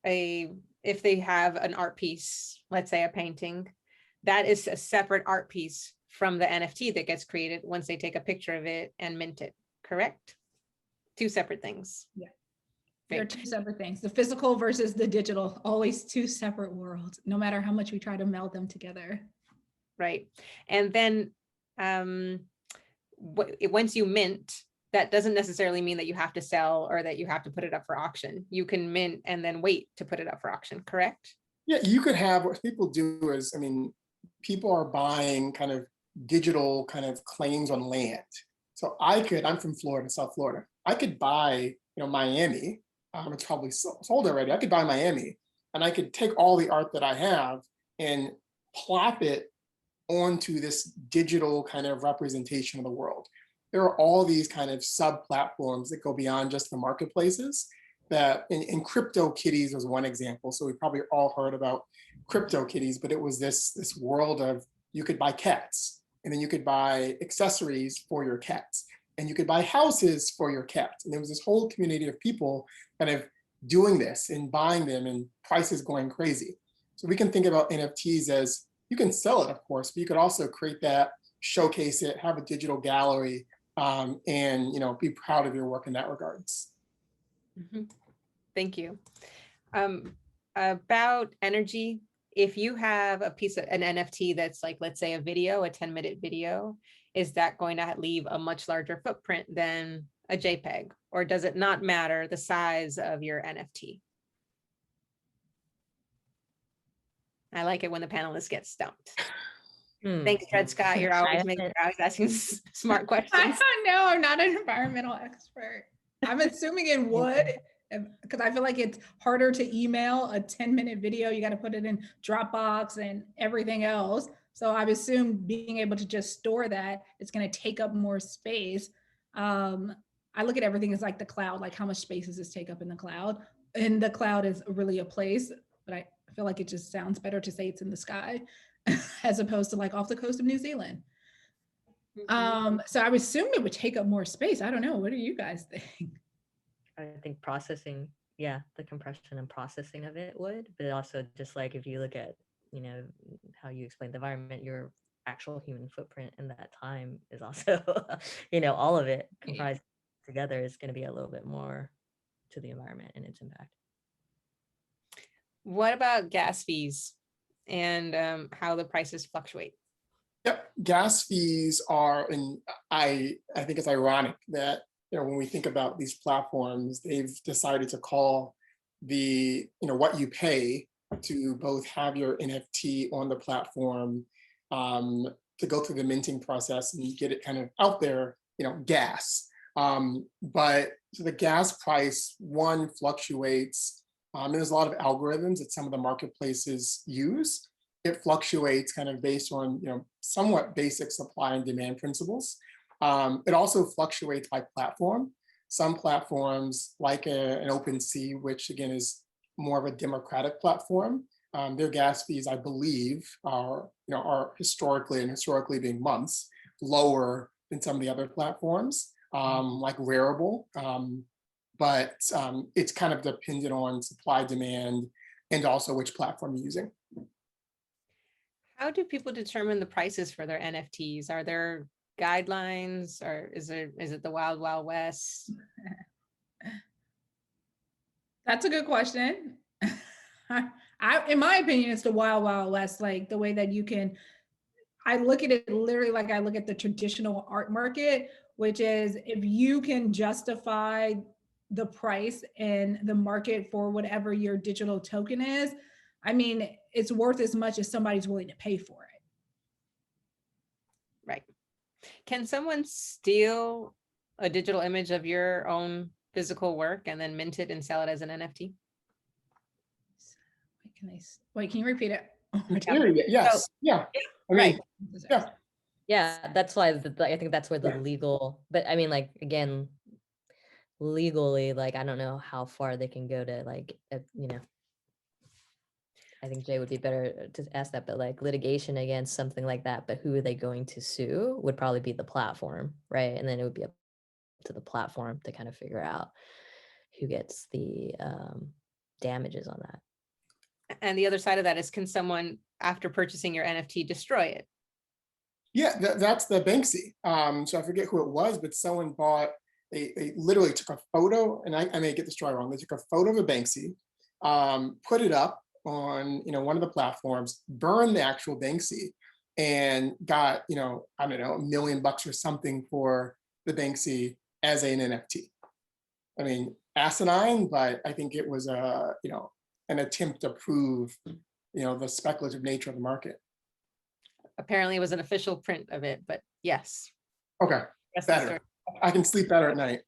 have an art piece, let's say a painting, that is a separate art piece from the NFT that gets created once they take a picture of it and mint it, correct? Two separate things. Yeah. They're two separate things. The physical versus the digital, always two separate worlds, no matter how much we try to meld them together. Right. And then once you mint, that doesn't necessarily mean that you have to sell or that you have to put it up for auction. You can mint and then wait to put it up for auction, correct? Yeah, you could have, what people do is, people are buying kind of digital kind of claims on land. So I'm from Florida, South Florida. I could buy, Miami. It's probably sold already. I could buy Miami, and I could take all the art that I have and plop it onto this digital kind of representation of the world. There are all these kind of sub platforms that go beyond just the marketplaces. That in CryptoKitties was one example. So we probably all heard about CryptoKitties, but it was this world of, you could buy cats, and then you could buy accessories for your cats, and you could buy houses for your cats. And there was this whole community of people kind of doing this and buying them, and prices going crazy. So we can think about NFTs as, you can sell it, of course, but you could also create that, showcase it, have a digital gallery, and be proud of your work in that regards. Mm-hmm. Thank you. About energy, if you have an NFT that's like, let's say a video, a 10-minute video, is that going to leave a much larger footprint than a JPEG? Or does it not matter the size of your NFT? I like it when the panelists get stumped. Thanks, Fred Scott. You're always asking smart questions. I don't know. I'm not an environmental expert. I'm assuming it would, because I feel like it's harder to email a 10-minute video. You got to put it in Dropbox and everything else. So I assume being able to just store that, it's going to take up more space. I look at everything as like the cloud, like how much space does this take up in the cloud? And the cloud is really a place, but I feel like it just sounds better to say it's in the sky as opposed to like off the coast of New Zealand. So I would assume it would take up more space. I don't know. What do you guys think? I think processing, the compression and processing of it would, but also just like if you look at you know, how you explain the environment, your actual human footprint in that time is also, you know, all of it comprised together is going to be a little bit more to the environment and its impact. What about gas fees and how the prices fluctuate? Yep, gas fees are, and I think it's ironic that, you know, when we think about these platforms, they've decided to call the, you know, what you pay to both have your NFT on the platform, to go through the minting process and get it kind of out there, you know, gas. But so the gas price, one, fluctuates, and there's a lot of algorithms that some of the marketplaces use. It fluctuates kind of based on, you know, somewhat basic supply and demand principles. It also fluctuates by platform. Some platforms like an OpenSea, which again is more of a democratic platform, their gas fees, I believe, are, you know, are historically being months lower than some of the other platforms, like Rarible. But it's kind of dependent on supply, demand, and also which platform you're using. How do people determine the prices for their NFTs? Are there guidelines, or is it the wild, wild west? That's a good question. In my opinion, it's the wild, wild west, like the way that you can, I look at it literally like I look at the traditional art market, which is if you can justify the price and the market for whatever your digital token is, I mean, it's worth as much as somebody's willing to pay for it. Right. Can someone steal a digital image of your own physical work and then mint it and sell it as an NFT? Wait, can you repeat it? Yes. Yeah. I mean, right. Yeah. Yeah, that's why I think that's where the legal, but I mean, like, again, legally, like, I don't know how far they can go to, like, you know, I think Jay would be better to ask that, but like litigation against something like that, but who are they going to sue would probably be the platform, right? And then it would be up to the platform to kind of figure out who gets the damages on that. And the other side of that is, can someone, after purchasing your NFT, destroy it? Yeah, that's the Banksy. So I forget who it was, but someone bought, they literally took a photo, and I may get this story wrong. They took a photo of a Banksy, put it up on, you know, one of the platforms, burned the actual Banksy, and got, you know, I don't know, $1 million or something for the Banksy as an NFT. I mean, asinine, but I think it was a, you know, an attempt to prove, you know, the speculative nature of the market. Apparently it was an official print of it, but yes. Okay, better. I can sleep better at night.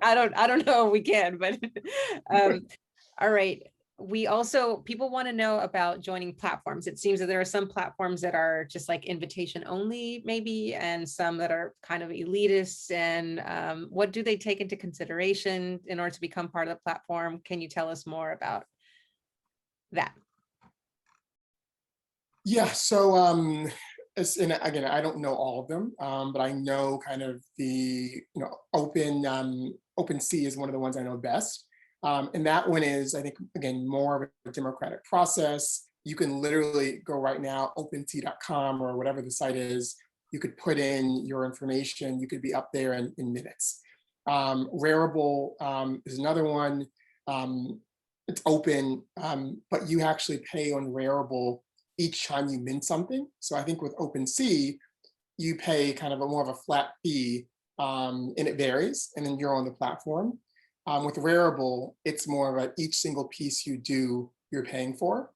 I don't know if we can, but all right. We also, people want to know about joining platforms. It seems that there are some platforms that are just like invitation only, maybe, and some that are kind of elitist. And what do they take into consideration in order to become part of the platform? Can you tell us more about that? Yeah, so and again, I don't know all of them, but I know kind of the, you know, OpenSea is one of the ones I know best. And that one is, I think, again, more of a democratic process. You can literally go right now, OpenSea.com or whatever the site is. You could put in your information. You could be up there in minutes. Rarible is another one. It's open, but you actually pay on Rarible each time you mint something. So I think with OpenSea, you pay kind of more of a flat fee, and it varies, and then you're on the platform. With Rarible, it's more of a each single piece you do, you're paying for.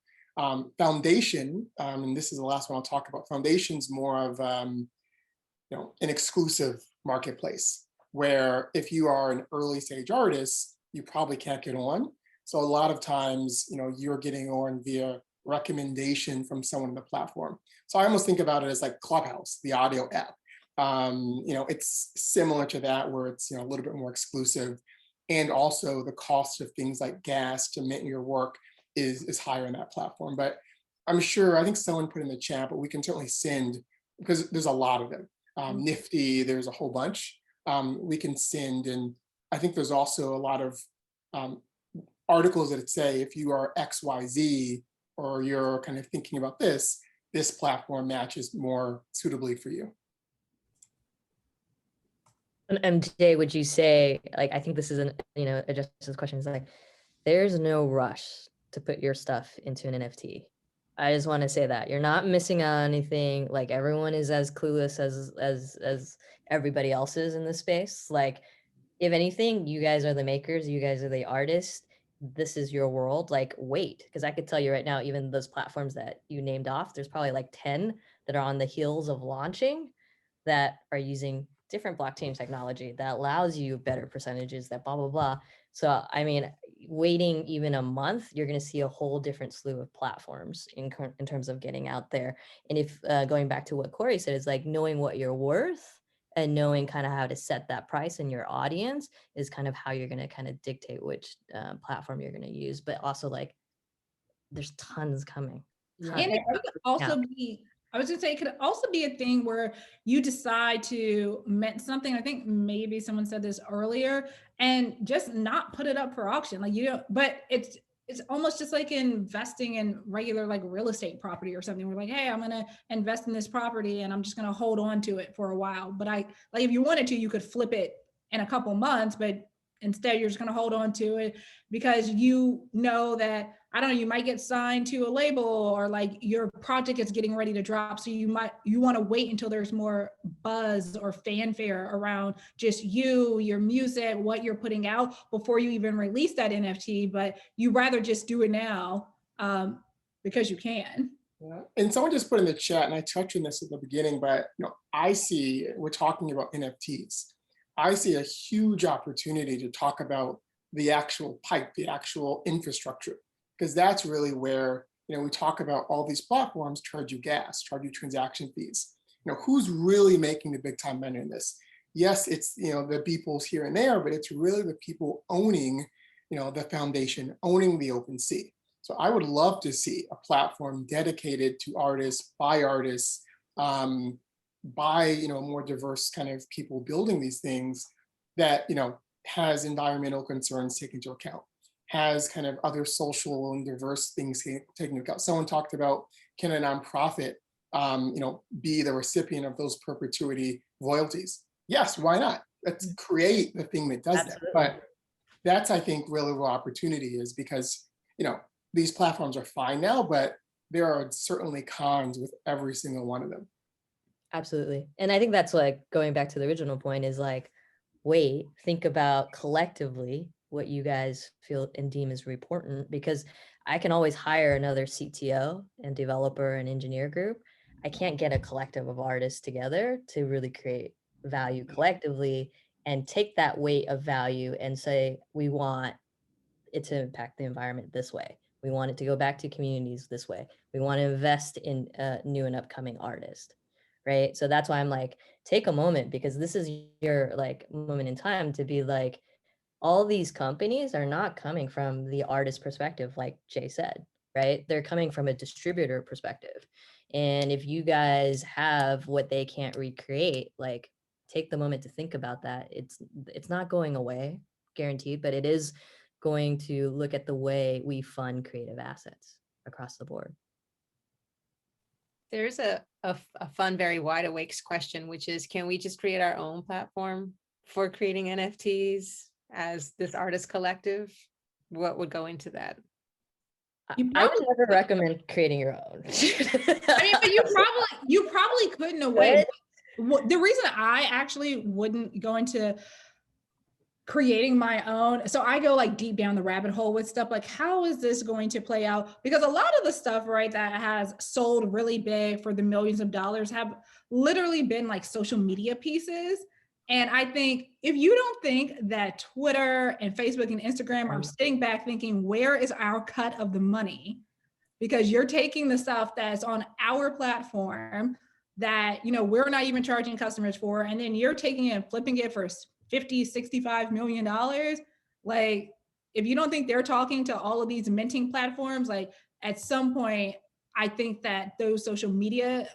Foundation, and this is the last one I'll talk about. Foundation's more of you know, an exclusive marketplace, where if you are an early stage artist, you probably can't get on. So a lot of times, you know, you're getting on via recommendation from someone on the platform. So I almost think about it as like Clubhouse, the audio app. You know, it's similar to that, where it's, you know, a little bit more exclusive, and also the cost of things like gas to mint your work is higher on that platform. But I'm sure, I think someone put in the chat, but we can certainly send, because there's a lot of them. Nifty, there's a whole bunch. We can send, and I think there's also a lot of articles that say, if you are XYZ, or you're kind of thinking about this platform matches more suitably for you. And Jay, would you say, like, I think this is addresses this question, is like, there's no rush to put your stuff into an NFT. I just want to say that you're not missing on anything. Like, everyone is as clueless as everybody else is in this space. Like, if anything, you guys are the makers, you guys are the artists. This is your world. Like, wait, because I could tell you right now, even those platforms that you named off, there's probably like 10 that are on the heels of launching that are using different blockchain technology that allows you better percentages, that blah, blah, blah. So, I mean, waiting even a month, you're going to see a whole different slew of platforms in terms of getting out there. And if going back to what Kori said, is like knowing what you're worth and knowing kind of how to set that price in your audience is kind of how you're going to kind of dictate which platform you're going to use. But also, like, there's tons coming. And it could also be, I was gonna say, it could also be a thing where you decide to mint something. I think maybe someone said this earlier, and just not put it up for auction. Like, you don't, but it's almost just like investing in regular, like, real estate property or something. We're like, hey, I'm gonna invest in this property and I'm just gonna hold on to it for a while. But if you wanted to, you could flip it in a couple months, but instead you're just gonna hold on to it because you know that, I don't know, you might get signed to a label, or like your project is getting ready to drop. So you want to wait until there's more buzz or fanfare around just your music, what you're putting out before you even release that NFT, but you rather just do it now because you can. Yeah. And someone just put in the chat, and I touched on this at the beginning, but we're talking about NFTs. I see a huge opportunity to talk about the actual pipe, the actual infrastructure, because that's really where, we talk about all these platforms charge you gas, charge you transaction fees. Who's really making the big time money in this? Yes, it's, the peoples here and there, but it's really the people owning, the foundation, owning the open sea. So I would love to see a platform dedicated to artists, by artists, by, more diverse kind of people building these things that, has environmental concerns taken into account, has kind of other social and diverse things taken into account. Someone talked about, can a nonprofit, be the recipient of those perpetuity royalties? Yes, why not? Let's create the thing that does that. But that's, I think, really where opportunity is, because, these platforms are fine now, but there are certainly cons with every single one of them. Absolutely. And I think that's like going back to the original point is like, wait, think about collectively what you guys feel and deem is important, because I can always hire another CTO and developer and engineer group. I can't get a collective of artists together to really create value collectively and take that weight of value and say, we want it to impact the environment this way. We want it to go back to communities this way. We want to invest in new and upcoming artists. Right. So that's why I'm like, take a moment, because this is your like moment in time to be like, all these companies are not coming from the artist perspective, like Jay said, right? They're coming from a distributor perspective. And if you guys have what they can't recreate, like, take the moment to think about that. It's not going away, guaranteed, but it is going to look at the way we fund creative assets across the board. There's a fun, very wide awakes question, which is, can we just create our own platform for creating NFTs as this artist collective? What would go into that? I would never recommend creating your own. I mean, but you probably couldn't away. The reason I actually wouldn't go into creating my own, so I go like deep down the rabbit hole with stuff like, how is this going to play out? Because a lot of the stuff, right, that has sold really big for the millions of dollars have literally been like social media pieces. And I think if you don't think that Twitter and Facebook and Instagram are sitting back thinking, where is our cut of the money? Because you're taking the stuff that's on our platform that, we're not even charging customers for, and then you're taking it and flipping it for $50-65 million. Like, if you don't think they're talking to all of these minting platforms, like, at some point, I think that those social media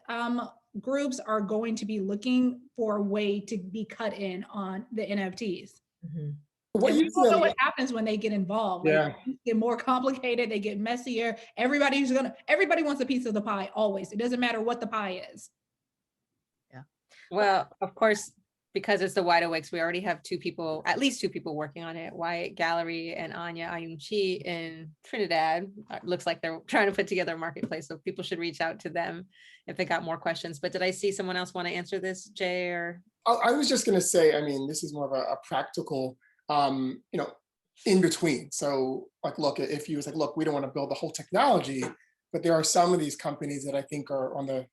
groups are going to be looking for a way to be cut in on the NFTs. Mm-hmm. What And you we all know see, what happens when they get involved. Like, yeah. things get more complicated, they get messier. Everybody wants a piece of the pie always. It doesn't matter what the pie is. Well, of course, because it's the Wide Awakes, we already have at least two people working on it. Wyatt Gallery and Anya Ayunchi in Trinidad. Looks like they're trying to put together a marketplace, so people should reach out to them if they got more questions. But did I see someone else want to answer this, Jay? Or I was just going to say, I mean, this is more of a practical, in between. So like, look, if you was like, look, we don't want to build the whole technology, but there are some of these companies that I think are on the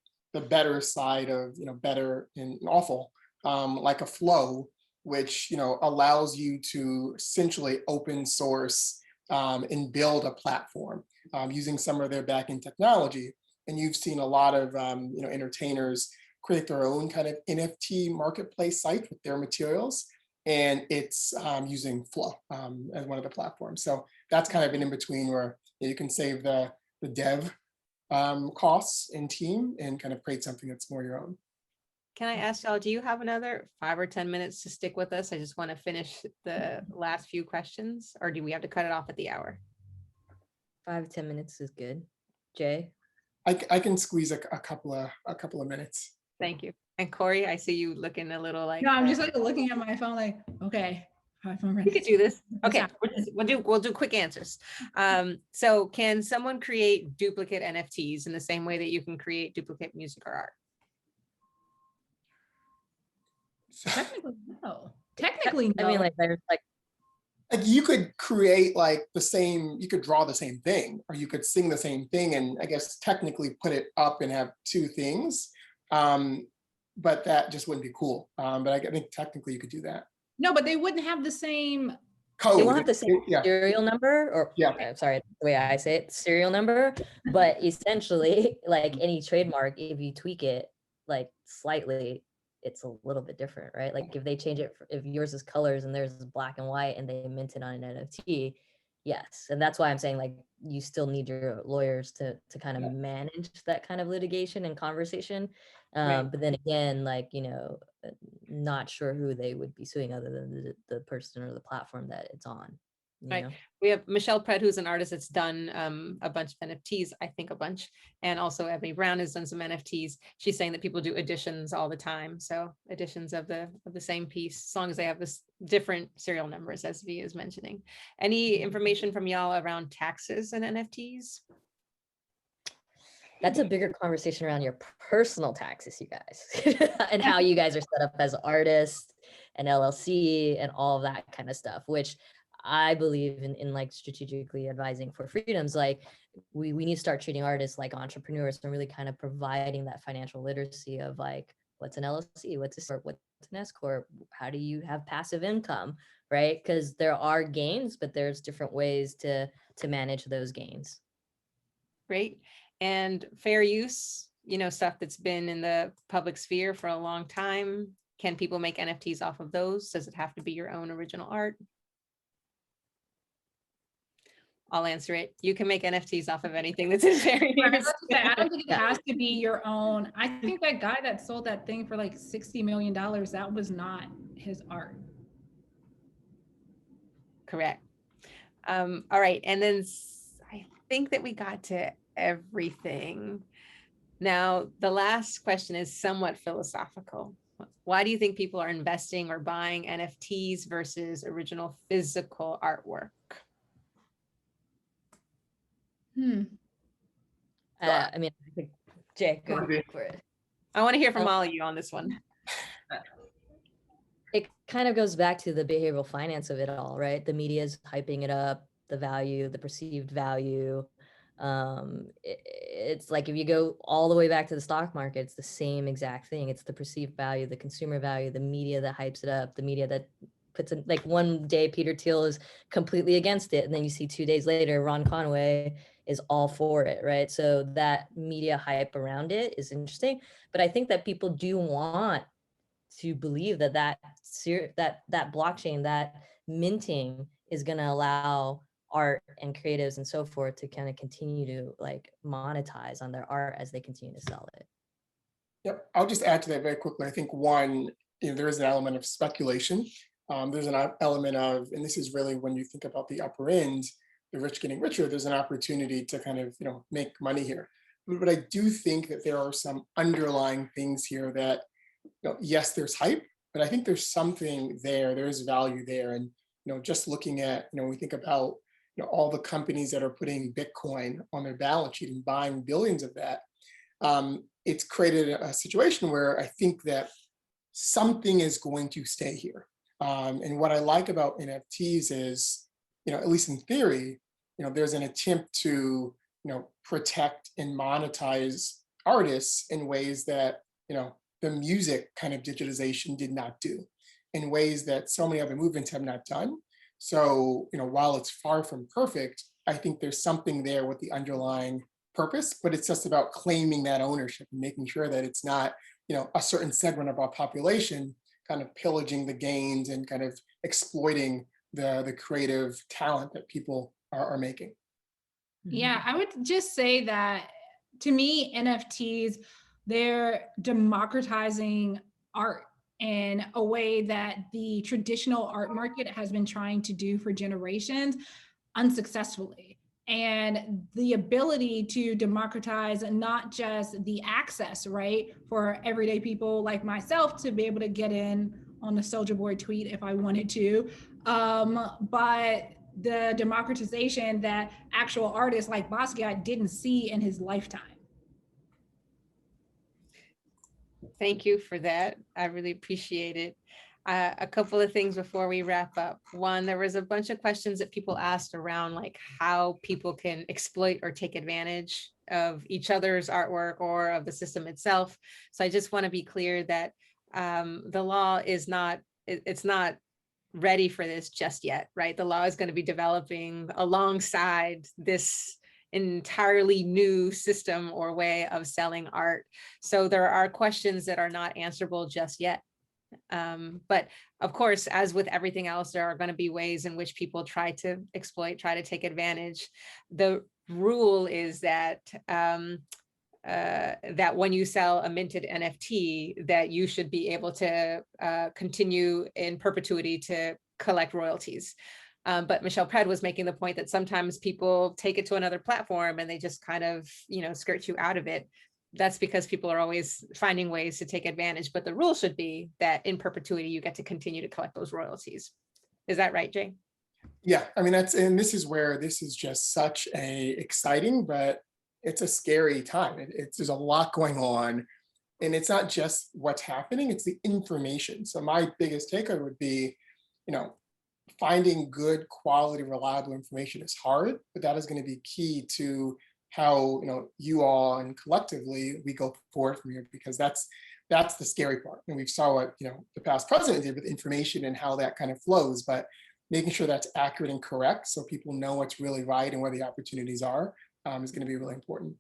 better side of, better and awful, like a Flow, which, allows you to essentially open source and build a platform using some of their backend technology. And you've seen a lot of, entertainers create their own kind of NFT marketplace site with their materials. And it's using Flow as one of the platforms. So that's kind of an in-between where you can save the dev costs and team and kind of create something that's more your own. can I ask y'all, do you have another 5 or 10 minutes to stick with us? I just want to finish the last few questions, or do we have to cut it off at the hour? 5 to 10 minutes is good. Jay? I can squeeze a couple of minutes. Thank you. And Kori, I see you looking a little like. No, I'm just like looking at my phone like, okay, 5 more We minutes. could do this. Okay, Yeah. we'll do quick answers. So can someone create duplicate NFTs in the same way that you can create duplicate music or art? Technically, no. Technically, no. I mean, like, there's like, You could create like you could draw the same thing, or you could sing the same thing, and I guess technically put it up and have two things. But that just wouldn't be cool. But I think technically you could do that. No, but they wouldn't have the same. Code. they won't have the same Yeah. serial number, or Yeah. sorry, the way I say it, serial number, but essentially, like any trademark, if you tweak it like slightly, it's a little bit different, right? Like if they change it, if yours is colors and theirs is black and white and they mint it on an NFT, yes. And that's why I'm saying, like, you still need your lawyers to kind of manage that kind of litigation and conversation. Right. But then again, like, not sure who they would be suing other than the person or the platform that it's on. Right. Know? We have Michelle Pratt, who's an artist that's done a bunch of NFTs, I think a bunch. And also Ebony Brown has done some NFTs. She's saying that people do editions all the time. So editions of the same piece, as long as they have this different serial numbers, as V is mentioning. Any information from y'all around taxes and NFTs? That's a bigger conversation around your personal taxes, you guys, and how you guys are set up as artists and LLC and all of that kind of stuff, which I believe in like strategically advising for freedoms. Like we need to start treating artists like entrepreneurs and really kind of providing that financial literacy of like, what's an LLC, what's an S corp, how do you have passive income, right? Because there are gains, but there's different ways to manage those gains. Great. And fair use, stuff that's been in the public sphere for a long time. Can people make NFTs off of those? Does it have to be your own original art? I'll answer it. You can make NFTs off of anything that's in fair use. I don't think it has to be your own. I think that guy that sold that thing for like $60 million, that was not his art. Correct. All right. And then I think that we got to everything. Now, the last question is somewhat philosophical. Why do you think people are investing or buying NFTs versus original physical artwork? I mean, I think Jay, go for it. I want to hear from all of you on this one. It kind of goes back to the behavioral finance of it all, right? The media is hyping it up, the value, the perceived value. It's like if you go all the way back to the stock market, it's the same exact thing. It's the perceived value, the consumer value, the media that hypes it up, the media that puts in, like one day Peter Thiel is completely against it, and then you see 2 days later Ron Conway is all for it, right? So that media hype around it is interesting, but I think that people do want to believe that blockchain, that minting is going to allow art and creatives and so forth to kind of continue to like monetize on their art as they continue to sell it. Yep, I'll just add to that very quickly. I think one, there is an element of speculation there's an element of, and this is really when you think about the upper end, the rich getting richer, there's an opportunity to kind of, make money here. But I do think that there are some underlying things here that, yes, there's hype, but I think there's something there, there's value there. And, just looking at, we think about, all the companies that are putting Bitcoin on their balance sheet and buying billions of that, it's created a situation where I think that something is going to stay here. And what I like about NFTs is, at least in theory, there's an attempt to, protect and monetize artists in ways that, the music kind of digitization did not do, in ways that so many other movements have not done. So, while it's far from perfect, I think there's something there with the underlying purpose, but it's just about claiming that ownership and making sure that it's not, a certain segment of our population kind of pillaging the gains and kind of exploiting the creative talent that people are making. Yeah, I would just say that to me, NFTs, they're democratizing art in a way that the traditional art market has been trying to do for generations unsuccessfully. And the ability to democratize not just the access, right, for everyday people like myself to be able to get in on the Soldier Boy tweet if I wanted to, but the democratization that actual artists like Basquiat didn't see in his lifetime. Thank you for that. I really appreciate it. A couple of things before we wrap up. One, there was a bunch of questions that people asked around like how people can exploit or take advantage of each other's artwork or of the system itself. So I just want to be clear that the law is not, it's not ready for this just yet, right? The law is going to be developing alongside this entirely new system or way of selling art. So there are questions that are not answerable just yet. But of course, as with everything else, there are going to be ways in which people try to exploit, try to take advantage. The rule is that that when you sell a minted NFT, that you should be able to continue in perpetuity to collect royalties. But Michelle Pred was making the point that sometimes people take it to another platform and they just kind of, skirt you out of it. That's because people are always finding ways to take advantage. But the rule should be that in perpetuity, you get to continue to collect those royalties. Is that right, Jay? Yeah, I mean, and this is where this is just such a exciting, but it's a scary time. There's a lot going on, and it's not just what's happening, it's the information. So my biggest takeaway would be, finding good quality, reliable information is hard, but that is going to be key to how, you all and collectively we go forward from here, because that's the scary part. And we saw what, the past president did with information and how that kind of flows, but making sure that's accurate and correct so people know what's really right and where the opportunities are is going to be really important.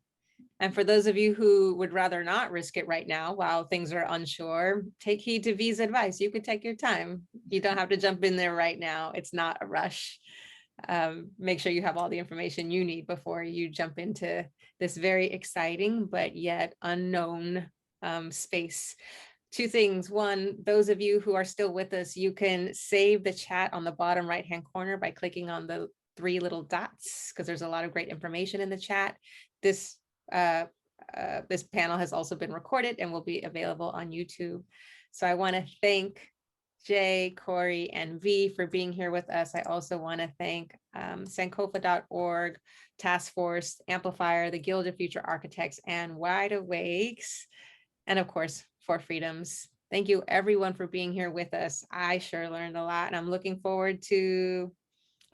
And for those of you who would rather not risk it right now while things are unsure, take heed to V's advice. You could take your time. You don't have to jump in there right now. It's not a rush. Make sure you have all the information you need before you jump into this very exciting but yet unknown space. Two things. One, those of you who are still with us, you can save the chat on the bottom right-hand corner by clicking on the 3 little dots, because there's a lot of great information in the chat. This panel has also been recorded and will be available on YouTube. So I want to thank Jay, Kori, and V for being here with us. I also want to thank Sankofa.org, Task Force, Amplifier, the Guild of Future Architects, and Wide Awakes, and of course, For Freedoms. Thank you everyone for being here with us. I sure learned a lot, and I'm looking forward to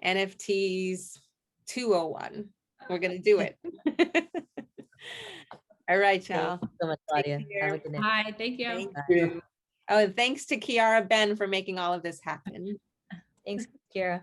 NFTs 201. We're going to do it. All right, y'all. Thank you so much, Claudia. Have a good night. Hi, thank you. Thank you. Oh, and thanks to Kiara Ben for making all of this happen. Thanks, Kira.